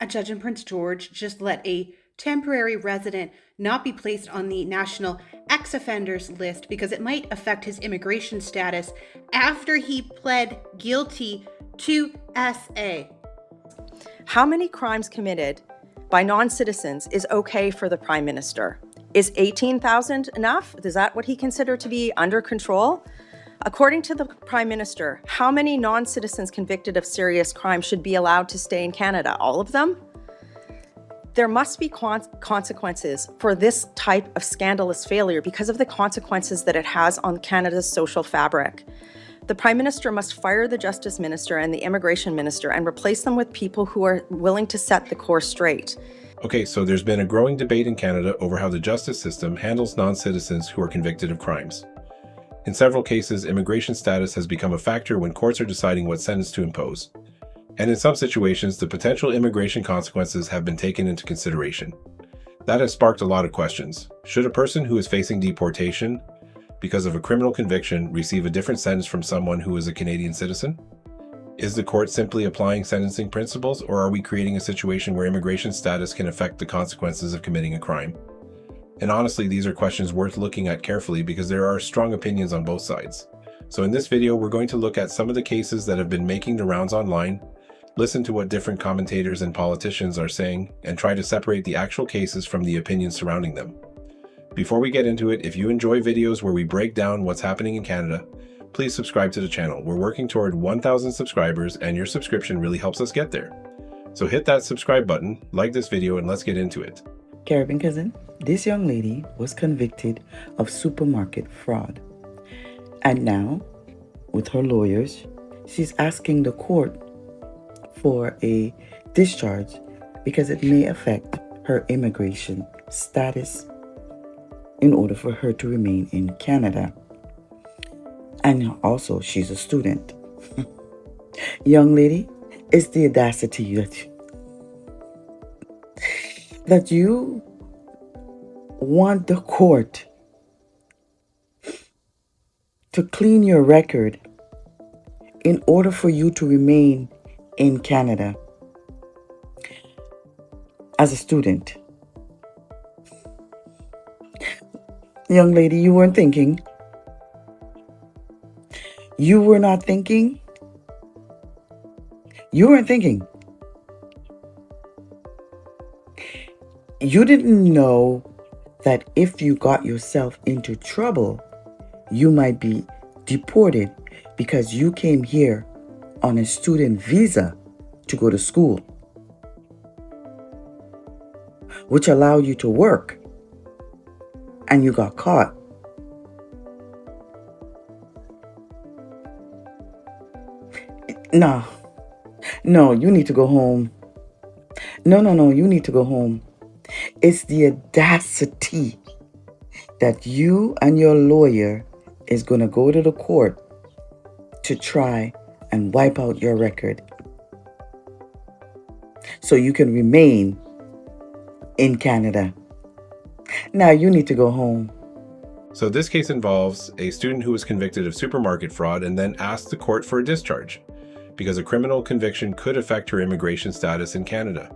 A judge in Prince George just let a temporary resident not be placed on the national ex-offenders list because it might affect his immigration status after he pled guilty to SA. How many crimes committed by non-citizens is okay for the Prime Minister? Is 18,000 enough? Is that what he considered to be under control? According to the Prime Minister, how many non-citizens convicted of serious crime should be allowed to stay in Canada? All of them? There must be consequences for this type of scandalous failure because of the consequences that it has on Canada's social fabric. The Prime Minister must fire the Justice Minister and the Immigration Minister and replace them with people who are willing to set the course straight. Okay, so there's been a growing debate in Canada over how the justice system handles non-citizens who are convicted of crimes. In several cases, immigration status has become a factor when courts are deciding what sentence to impose. And in some situations, the potential immigration consequences have been taken into consideration. That has sparked a lot of questions. Should a person who is facing deportation because of a criminal conviction receive a different sentence from someone who is a Canadian citizen? Is the court simply applying sentencing principles, or are we creating a situation where immigration status can affect the consequences of committing a crime? And honestly, these are questions worth looking at carefully because there are strong opinions on both sides. So in this video, we're going to look at some of the cases that have been making the rounds online, listen to what different commentators and politicians are saying, and try to separate the actual cases from the opinions surrounding them. Before we get into it, if you enjoy videos where we break down what's happening in Canada, please subscribe to the channel. We're working toward 1,000 subscribers, and your subscription really helps us get there. So hit that subscribe button, like this video, and let's get into it. Caribbean cousin, this young lady was convicted of supermarket fraud. And now, with her lawyers, she's asking the court for a discharge because it may affect her immigration status in order for her to remain in Canada. And also, she's a student. Young lady, it's the audacity that you want the court to clean your record in order for you to remain in Canada as a student. Young lady, you weren't thinking. You were not thinking. You weren't thinking. You didn't know that if you got yourself into trouble, you might be deported because you came here on a student visa to go to school, which allowed you to work, and you got caught. No, you need to go home. No, you need to go home. It's the audacity that you and your lawyer is going to go to the court to try and wipe out your record so you can remain in Canada. Now you need to go home. So this case involves a student who was convicted of supermarket fraud and then asked the court for a discharge because a criminal conviction could affect her immigration status in Canada.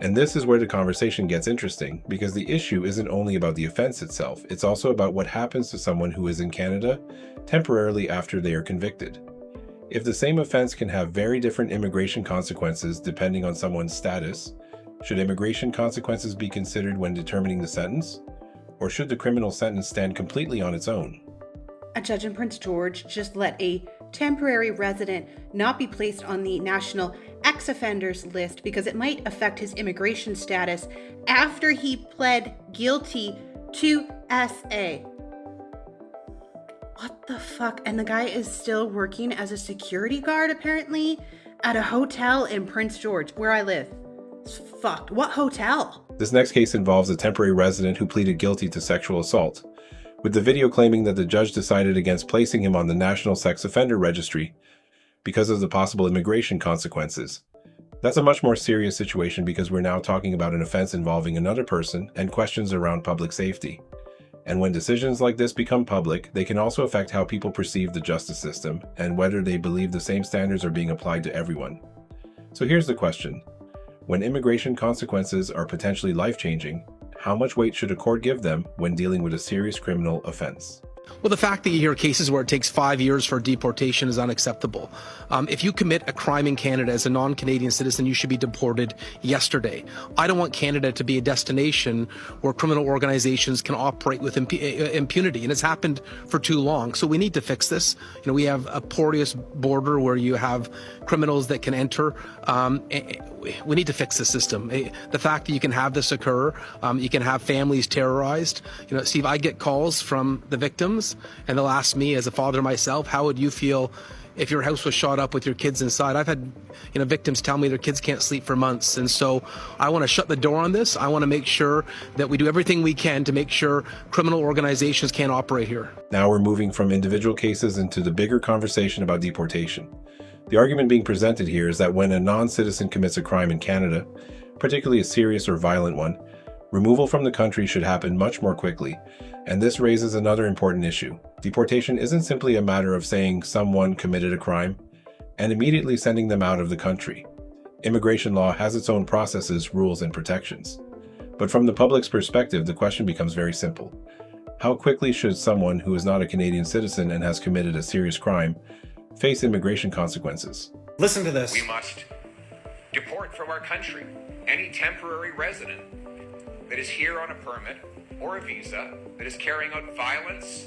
And this is where the conversation gets interesting because the issue isn't only about the offense itself, it's also about what happens to someone who is in Canada temporarily after they are convicted. If the same offense can have very different immigration consequences depending on someone's status, should immigration consequences be considered when determining the sentence? Or should the criminal sentence stand completely on its own? A judge in Prince George just let a temporary resident not be placed on the national ex-offenders list because it might affect his immigration status after he pled guilty to SA. What the fuck? And the guy is still working as a security guard, apparently, at a hotel in Prince George, where I live. It's fucked. What hotel? This next case involves a temporary resident who pleaded guilty to sexual assault, with the video claiming that the judge decided against placing him on the National Sex Offender Registry because of the possible immigration consequences. That's a much more serious situation because we're now talking about an offense involving another person and questions around public safety. And when decisions like this become public, they can also affect how people perceive the justice system and whether they believe the same standards are being applied to everyone. So here's the question. When immigration consequences are potentially life-changing, how much weight should a court give them when dealing with a serious criminal offense? Well, the fact that you hear cases where it takes 5 years for deportation is unacceptable. If you commit a crime in Canada as a non-Canadian citizen, you should be deported yesterday. I don't want Canada to be a destination where criminal organizations can operate with impunity, and it's happened for too long. So we need to fix this. We have a porous border where you have criminals that can enter. We need to fix the system. The fact that you can have this occur, you can have families terrorized. Steve, I get calls from the victims, and they'll ask me as a father myself, how would you feel if your house was shot up with your kids inside? I've had victims tell me their kids can't sleep for months. And so I want to shut the door on this. I want to make sure that we do everything we can to make sure criminal organizations can't operate here. Now we're moving from individual cases into the bigger conversation about deportation. The argument being presented here is that when a non-citizen commits a crime in Canada, particularly a serious or violent one, removal from the country should happen much more quickly. And this raises another important issue. Deportation isn't simply a matter of saying someone committed a crime and immediately sending them out of the country. Immigration law has its own processes, rules, and protections. But from the public's perspective, the question becomes very simple. How quickly should someone who is not a Canadian citizen and has committed a serious crime face immigration consequences? Listen to this. We must deport from our country any temporary resident that is here on a permit or a visa that is carrying out violence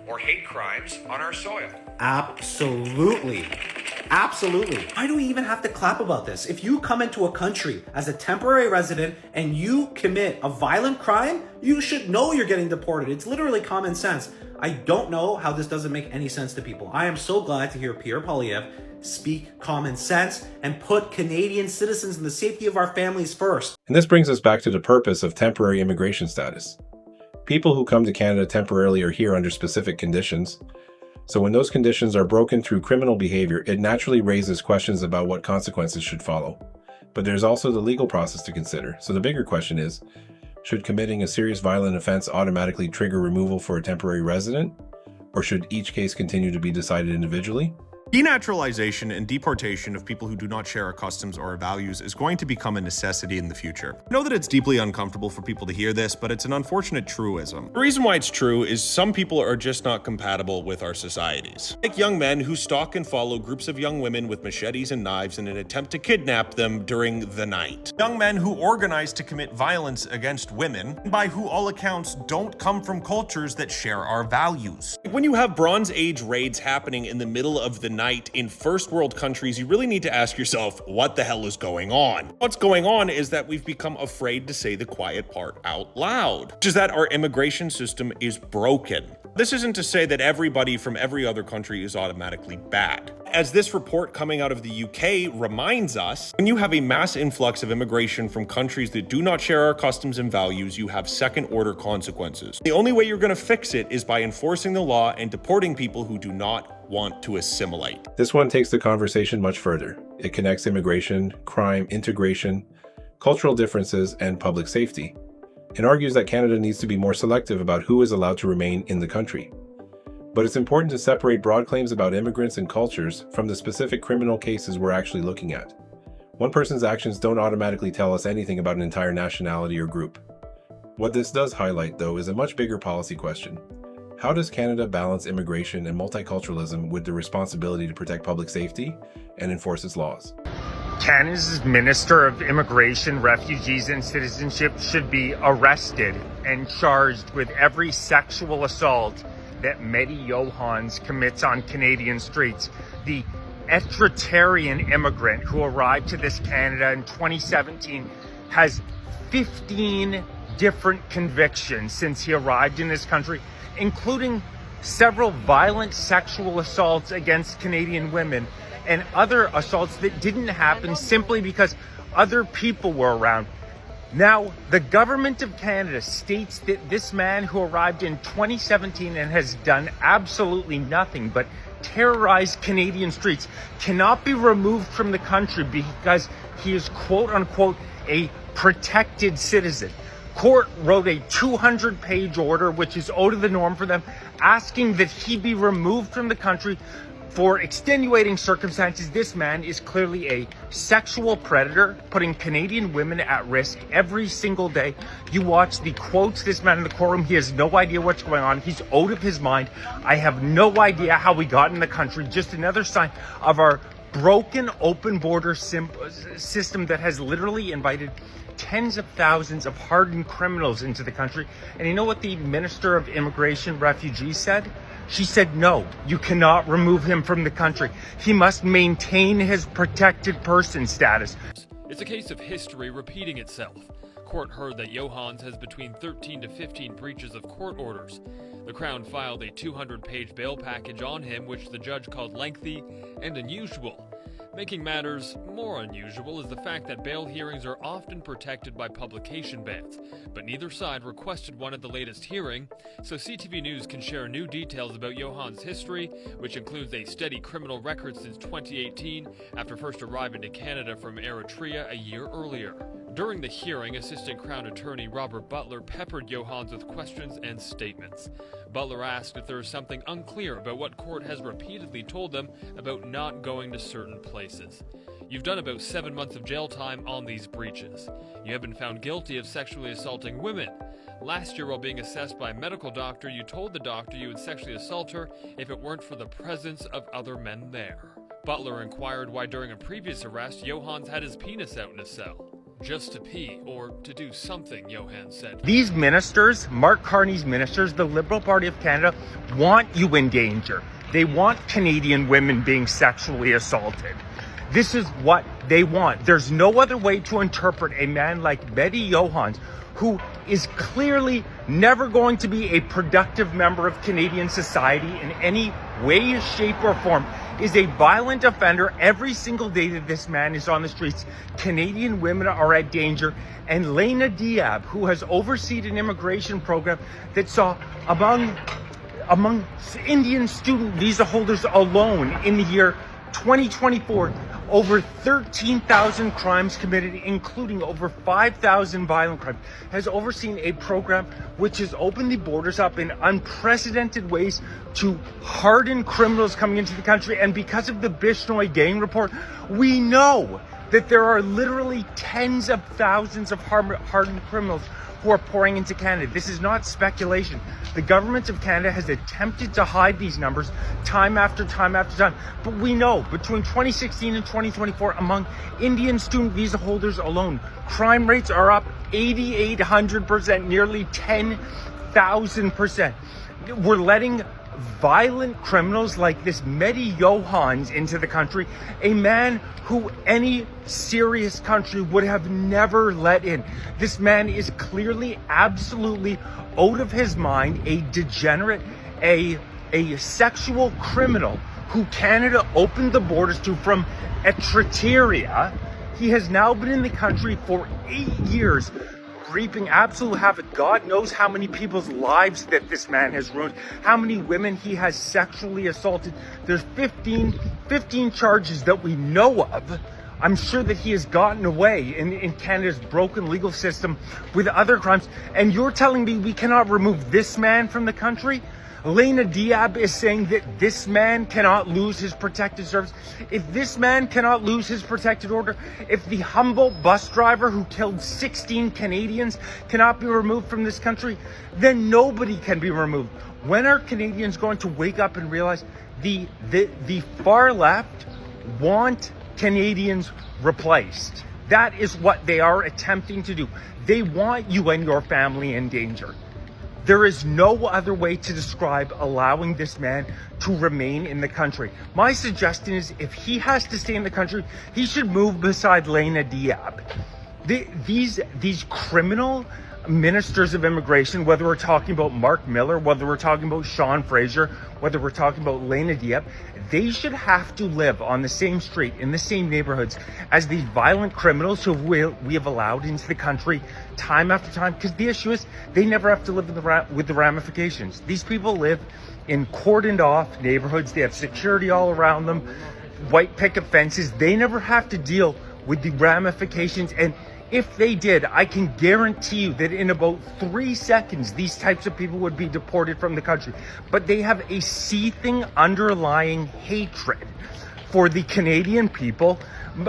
or hate crimes on our soil. Absolutely. Absolutely. Why do we even have to clap about this? If you come into a country as a temporary resident and you commit a violent crime, you should know you're getting deported. It's literally common sense. I don't know how this doesn't make any sense to people. I am so glad to hear Pierre Poilievre speak common sense and put Canadian citizens and the safety of our families first. And this brings us back to the purpose of temporary immigration status. People who come to Canada temporarily are here under specific conditions. So when those conditions are broken through criminal behavior, it naturally raises questions about what consequences should follow. But there's also the legal process to consider. So the bigger question is, should committing a serious violent offense automatically trigger removal for a temporary resident? Or should each case continue to be decided individually? Denaturalization and deportation of people who do not share our customs or our values is going to become a necessity in the future. I know that it's deeply uncomfortable for people to hear this, but it's an unfortunate truism. The reason why it's true is some people are just not compatible with our societies. Like young men who stalk and follow groups of young women with machetes and knives in an attempt to kidnap them during the night. Young men who organize to commit violence against women, by who all accounts don't come from cultures that share our values. When you have Bronze Age raids happening in the middle of the night in first world countries, you really need to ask yourself, what the hell is going on? What's going on is that we've become afraid to say the quiet part out loud, which is that our immigration system is broken. This isn't to say that everybody from every other country is automatically bad. As this report coming out of the UK reminds us, when you have a mass influx of immigration from countries that do not share our customs and values, you have second-order consequences. The only way you're going to fix it is by enforcing the law and deporting people who do not want to assimilate. This one takes the conversation much further. It connects immigration, crime, integration, cultural differences, and public safety, and argues that Canada needs to be more selective about who is allowed to remain in the country. But it's important to separate broad claims about immigrants and cultures from the specific criminal cases we're actually looking at. One person's actions don't automatically tell us anything about an entire nationality or group. What this does highlight, though, is a much bigger policy question. How does Canada balance immigration and multiculturalism with the responsibility to protect public safety and enforce its laws? Canada's Minister of Immigration, Refugees and Citizenship should be arrested and charged with every sexual assault that Mehdi Johans commits on Canadian streets. The Eritrean immigrant who arrived to this Canada in 2017 has 15 different convictions since he arrived in this country, including several violent sexual assaults against Canadian women and other assaults that didn't happen simply because other people were around. Now, the government of Canada states that this man who arrived in 2017 and has done absolutely nothing but terrorize Canadian streets cannot be removed from the country because he is quote unquote a protected citizen. Court wrote a 200-page order, which is out of the norm for them, asking that he be removed from the country For extenuating circumstances, this man is clearly a sexual predator, putting Canadian women at risk every single day. You watch the quotes, this man in the courtroom, he has no idea what's going on. He's out of his mind. I have no idea how we got in the country. Just another sign of our broken open border system that has literally invited tens of thousands of hardened criminals into the country. And you know what the Minister of Immigration Refugees said? She said, no, you cannot remove him from the country. He must maintain his protected person status. It's a case of history repeating itself. Court heard that Johans has between 13 to 15 breaches of court orders. The Crown filed a 200-page bail package on him, which the judge called lengthy and unusual. Making matters more unusual is the fact that bail hearings are often protected by publication bans, but neither side requested one at the latest hearing, so CTV News can share new details about Johans' history, which includes a steady criminal record since 2018 after first arriving to Canada from Eritrea a year earlier. During the hearing, Assistant Crown Attorney Robert Butler peppered Johans with questions and statements. Butler asked if there is something unclear about what court has repeatedly told them about not going to certain places. You've done about 7 months of jail time on these breaches. You have been found guilty of sexually assaulting women. Last year, while being assessed by a medical doctor, you told the doctor you would sexually assault her if it weren't for the presence of other men there. Butler inquired why during a previous arrest, Johans had his penis out in a cell. Just to pee, or to do something, Johan said. These ministers, Mark Carney's ministers, the Liberal Party of Canada, want you in danger. They want Canadian women being sexually assaulted. This is what they want. There's no other way to interpret a man like Betty Johans, who is clearly never going to be a productive member of Canadian society in any way, shape, or form, is a violent offender. Every single day that this man is on the streets, Canadian women are at danger. And Lena Diab, who has overseen an immigration program that saw among Indian student visa holders alone in the year 2024, over 13,000 crimes committed, including over 5,000 violent crimes, has overseen a program which has opened the borders up in unprecedented ways to harden criminals coming into the country. And because of the Bishnoi gang report, we know that there are literally tens of thousands of hardened criminals who are pouring into Canada. This is not speculation. The government of Canada has attempted to hide these numbers time after time after time. But we know between 2016 and 2024, among Indian student visa holders alone, crime rates are up 8,800%, nearly 10,000%. We're letting violent criminals like this Mehdi Johans into the country, a man who any serious country would have never let in. This man is clearly absolutely out of his mind, a degenerate, a sexual criminal who Canada opened the borders to from Eritrea. He has now been in the country for 8 years, reaping absolute havoc. God knows how many people's lives that this man has ruined, how many women he has sexually assaulted. There's 15 charges that we know of. I'm sure that he has gotten away in Canada's broken legal system with other crimes. And you're telling me we cannot remove this man from the country? Lena Diab is saying that this man cannot lose his protected service. If this man cannot lose his protected order, if the humble bus driver who killed 16 Canadians cannot be removed from this country, then nobody can be removed. When are Canadians going to wake up and realize the far left want Canadians replaced? That is what they are attempting to do. They want you and your family in danger. There is no other way to describe allowing this man to remain in the country. My suggestion is if he has to stay in the country, he should move beside Lena Diab. These criminal ministers of immigration, whether we're talking about Mark Miller, whether we're talking about Sean Fraser, whether we're talking about Lena Diab, they should have to live on the same street, in the same neighborhoods as these violent criminals who we have allowed into the country time after time. Because the issue is they never have to live with the ramifications. These people live in cordoned off neighborhoods. They have security all around them, white picket fences. They never have to deal with the ramifications. And If they did, I can guarantee you that in about 3 seconds, these types of people would be deported from the country. But they have a seething underlying hatred for the Canadian people.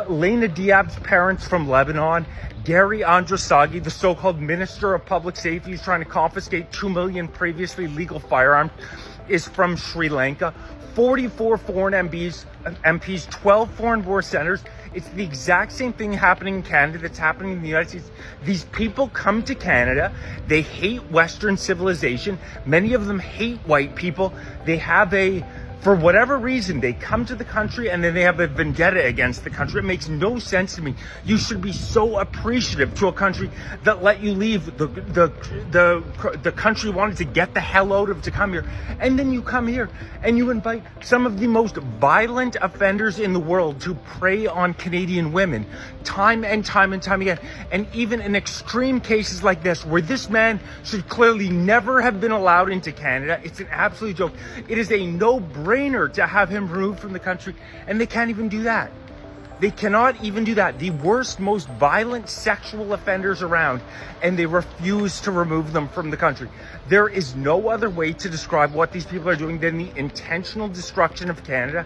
Lena Diab's parents from Lebanon, Gary Andrasagi, the so-called Minister of Public Safety, who's trying to confiscate 2 million previously legal firearms, is from Sri Lanka. 44 foreign MPs, 12 foreign-born senators. It's the exact same thing happening in Canada that's happening in the United States. These people come to Canada. They hate Western civilization. Many of them hate white people. They have for whatever reason, they come to the country and then they have a vendetta against the country. It makes no sense to me. You should be so appreciative to a country that let you leave the country you wanted to get the hell out of to come here. And then you come here and you invite some of the most violent offenders in the world to prey on Canadian women time and time and time again. And even in extreme cases like this, where this man should clearly never have been allowed into Canada, it's an absolute joke. It is a no-brainer to have him removed from the country, and they can't even do that. They cannot even do that. The worst, most violent sexual offenders around, and they refuse to remove them from the country. There is no other way to describe what these people are doing than the intentional destruction of Canada.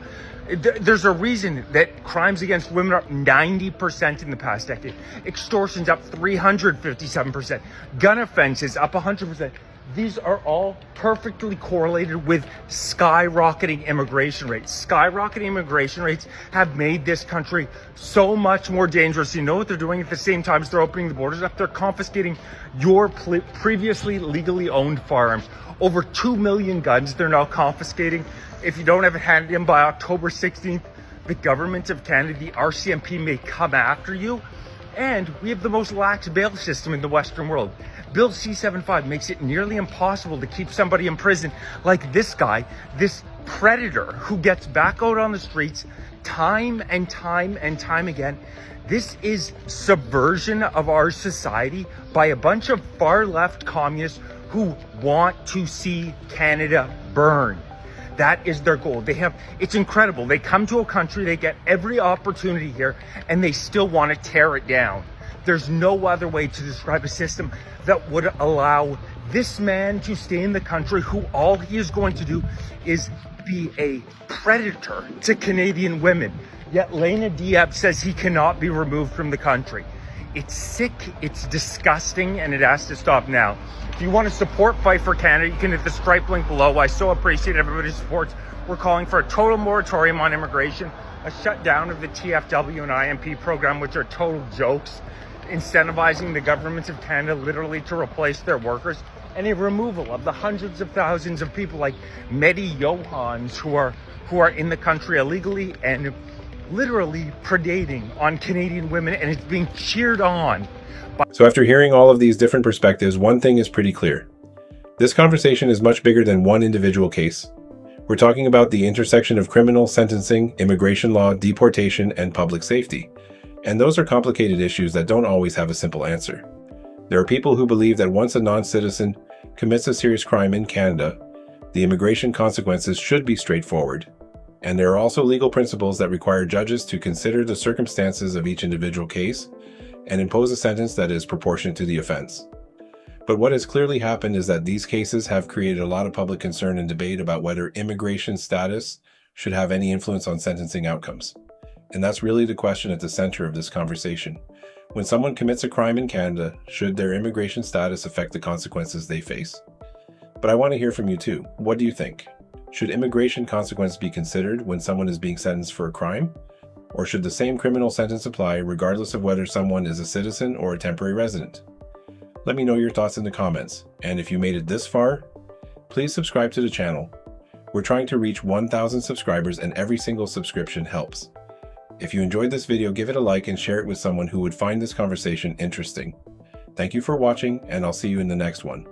There's a reason that crimes against women are up 90% in the past decade. Extortion's up 357%. Gun offenses up 100%. These are all perfectly correlated with skyrocketing immigration rates. Skyrocketing immigration rates have made this country so much more dangerous. You know what they're doing at the same time as they're opening the borders up? They're confiscating your previously legally owned firearms. Over 2 million guns they're now confiscating. If you don't have it handed in by October 16th, the government of Canada, the RCMP, may come after you. And we have the most lax bail system in the Western world. Bill C-75 makes it nearly impossible to keep somebody in prison like this guy, this predator who gets back out on the streets time and time and time again. This is subversion of our society by a bunch of far-left communists who want to see Canada burn. That is their goal. It's incredible. They come to a country, they get every opportunity here, and they still want to tear it down. There's no other way to describe a system that would allow this man to stay in the country, who all he is going to do is be a predator to Canadian women. Yet Lena Diab says he cannot be removed from the country. It's sick, it's disgusting, and it has to stop now. If you want to support Fight for Canada, you can hit the Stripe link below. I so appreciate everybody's support. We're calling for a total moratorium on immigration, a shutdown of the TFW and IMP program, which are total jokes, incentivizing the governments of Canada literally to replace their workers, and a removal of the hundreds of thousands of people like Mehdi Johans who are in the country illegally and literally predating on Canadian women, and it's being cheered on. So after hearing all of these different perspectives, one thing is pretty clear. This conversation is much bigger than one individual case. We're talking about the intersection of criminal sentencing, immigration law, deportation, and public safety. And those are complicated issues that don't always have a simple answer. There are people who believe that once a non-citizen commits a serious crime in Canada, the immigration consequences should be straightforward. And there are also legal principles that require judges to consider the circumstances of each individual case and impose a sentence that is proportionate to the offense. But what has clearly happened is that these cases have created a lot of public concern and debate about whether immigration status should have any influence on sentencing outcomes. And that's really the question at the center of this conversation. When someone commits a crime in Canada, should their immigration status affect the consequences they face? But I want to hear from you too. What do you think? Should immigration consequences be considered when someone is being sentenced for a crime? Or should the same criminal sentence apply regardless of whether someone is a citizen or a temporary resident? Let me know your thoughts in the comments. And if you made it this far, please subscribe to the channel. We're trying to reach 1,000 subscribers, and every single subscription helps. If you enjoyed this video, give it a like and share it with someone who would find this conversation interesting. Thank you for watching, and I'll see you in the next one.